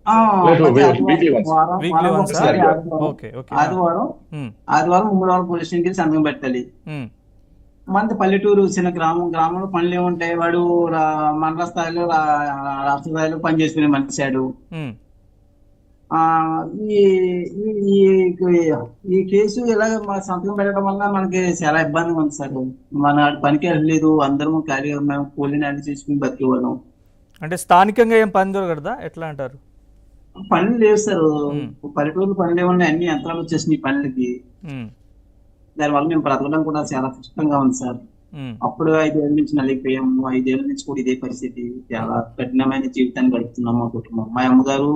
ఆ, లేదు, ప్రతి ఆదివారం వీక్లీ వన్స్. వారం వీక్లీ వారం వన్సా? ఒకసారి ఒకసారిగా. ఆదివారం ఓకే, ఓకే. ఆదివారం ఆదివారం ఉమ్మడివారం పోలీస్ స్టేషన్కి సంతకం పెట్టాలి. మనది పల్లెటూరు చిన్న గ్రామంలో పనులు ఏముంటాయి, వాడు మండల స్థాయిలో రాష్ట్ర స్థాయిలో పనిచేసుకునే మనిషాడు. ఆ ఈ ఈ ఈ ఈ కేసు ఇలాగ మన సంతకం పెట్టడం వల్ల మనకి చాలా ఇబ్బందిగా ఉంది సార్. మన పనికి వెళ్ళలేదు, అందరం ఖాళీగా మేము కూలీని అన్ని చేసుకుని బతికేవాళ్ళం. అంటే స్థానికంగా ఏం పని దొరకదా, ఎట్లా అంటారు? పనులు లేవు సార్. ఉమ్, పల్లెటూరు పనులు ఏమున్నాయి, అన్ని యంత్రాలు వచ్చేసినాయి పనులకి. ఉమ్, దానివల్ల మేము బ్రతకడం కూడా చాలా కష్టంగా ఉంది సార్. ఉమ్, అప్పుడు 5 ఏళ్ళ నుంచి నలిగిపోయాము, 5 ఏళ్ళ నుంచి కూడా ఇదే పరిస్థితి. చాలా కఠినమైన జీవితాన్ని గడుపుతున్నాం మా కుటుంబం. మా అమ్మగారు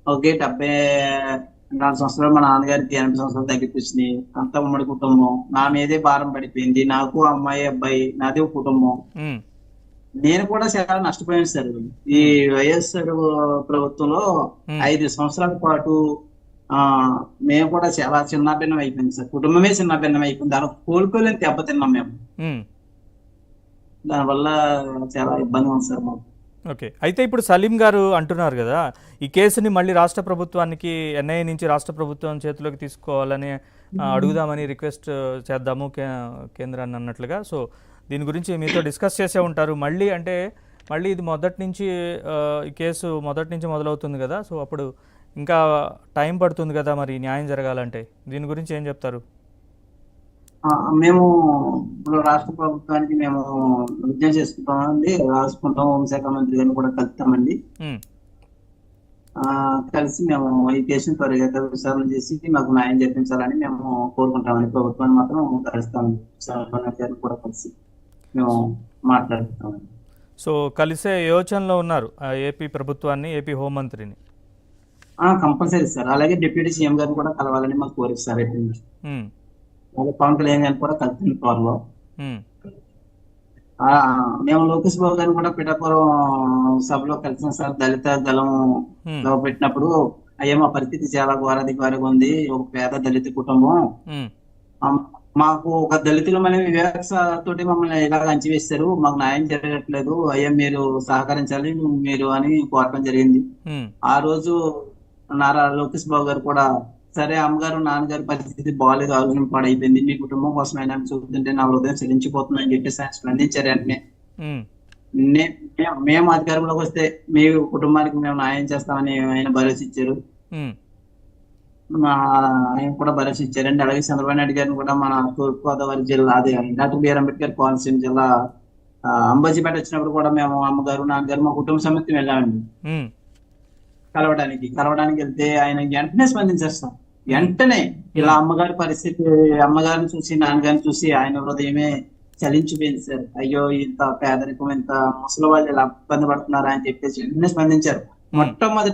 ఒకే 74 సంవత్సరాలు, మా నాన్నగారికి 80 సంవత్సరాలు తగ్గిపించినాయి. అంతా ఉమ్మడి కుటుంబం. నా మీదే భారం పడిపోయింది. నాకు అమ్మాయి అబ్బాయి, నాదే ఒక కుటుంబం. ఉమ్, నేను కూడా చాలా నష్టపోయాను సార్. ఈ ఉమ్, వైఎస్ఆర్ ప్రభుత్వంలో ఉమ్, 5 సంవత్సరాల పాటు ఆ మేము కూడా చాలా చిన్నభిన్నం అయిపోయింది సార్. కుటుంబమే చిన్నభిన్నం అయిపోయింది. దానికి కోలుకోలేని దెబ్బతిన్నాం మేము. ఉమ్. దానివల్ల చాలా ఇబ్బంది ఉంది సార్ మాకు. ఓకే. అయితే ఇప్పుడు సలీం గారు అంటున్నారు కదా, ఈ కేసుని మళ్ళీ రాష్ట్ర ప్రభుత్వానికి, ఎన్ఐఏ నుంచి రాష్ట్ర ప్రభుత్వం చేతిలోకి తీసుకోవాలని అడుగుదామని రిక్వెస్ట్ చేద్దాము కేంద్రాన్ని అన్నట్లుగా. సో దీని గురించి మీతో డిస్కస్ చేసే ఉంటారు. మళ్ళీ అంటే మళ్ళీ ఇది మొదటి నుంచి ఈ కేసు మొదటి నుంచి మొదలవుతుంది కదా, సో అప్పుడు ఇంకా టైం పడుతుంది కదా మరి న్యాయం జరగాలంటే. దీని గురించి ఏం చెప్తారు? మేము ఇప్పుడు రాష్ట్ర ప్రభుత్వానికి మేము విజ్ఞప్తి చేసుకుంటామండి, రాసుకుంటాం. హోంశాఖ మంత్రి గారిని కూడా కలుస్తామండి. ఉమ్, కలిసి మేము ఈ కేసును త్వరగా విచారణ చేసి మాకు న్యాయం చేయించాలని మేము కోరుకుంటామని ప్రభుత్వాన్ని మాత్రం కలుస్తామండి. విశాఖ గారిని కూడా కలిసి మేము మాట్లాడుతామండి. సో కలిసే యోచనలో ఉన్నారు ఏపీ ప్రభుత్వాన్ని, ఏపీ హోంమంత్రిని. Compulsory sir. అలాగే డిప్యూటీ సీఎం గారిని కూడా కలవాలని మాకు కోరిక సార్. ఎప్పటి నుంచి ఉమ్, అలాగే పవన్ కళ్యాణ్ గారిని కూడా కలుస్తుంది త్వరలో. ఉమ్, మేము లోకేష్ బాబు గారిని కూడా పిఠాపురం సభలో కలిసిన సార్. దళిత దళం ఉమ్, పెట్టినప్పుడు అయ్యా మా పరిస్థితి చాలా ఘోరాధికారిగా ఉంది, ఒక పేద దళిత కుటుంబం, ఉమ్, ఆ, మాకు ఒక దళితులు మనం వివేక తోటి మమ్మల్ని ఇలాగ అంచివేస్తారు, మాకు న్యాయం జరగట్లేదు, అయ్యా మీరు సహకరించాలి మీరు అని కోరటం జరిగింది. ఉమ్, ఆ రోజు నారా లోకేష్ బాబు గారు కూడా సరే అమ్మగారు నాన్నగారి పరిస్థితి బాగాలేదు, ఆరోగ్యం పాడైపోయింది, మీ కుటుంబం కోసం అయినా చూస్తుంటే నా హృదయం చెల్లించిపోతుంది అని చెప్పేసి ఆయన స్పందించారు. వెంటనే ఉమ్, మేము అధికారంలోకి వస్తే మీ కుటుంబానికి మేము న్యాయం చేస్తామని ఆయన భరోసా ఇచ్చారు. ఉమ్, ఆయన కూడా భరోసా ఇచ్చారండి. అలాగే చంద్రబాబు నాయుడు గారిని కూడా మన తూర్పుగోదావరి జిల్లా అదే డాక్టర్ బిఆర్ అంబేద్కర్ కోనసీమ జిల్లా అంబాజీపేట వచ్చినప్పుడు కూడా మేము అమ్మగారు నాన్నగారు మా కుటుంబ సమేతం వెళ్ళామండి ఉమ్, కలవడానికి వెళ్తే ఆయన వెంటనే స్పందించేస్తాం. వెంటనే ఇలా అమ్మగారి పరిస్థితి, అమ్మగారిని చూసి నాన్నగారిని చూసి ఆయన హృదయమే చలించిపోయింది సార్. అయ్యో ఇంత పేదరికం, ఇంత ముసలి వాళ్ళు ఇలా ఇబ్బంది పడుతున్నారా అని చెప్పేసి వెంటనే స్పందించారు. మొట్టమొదటి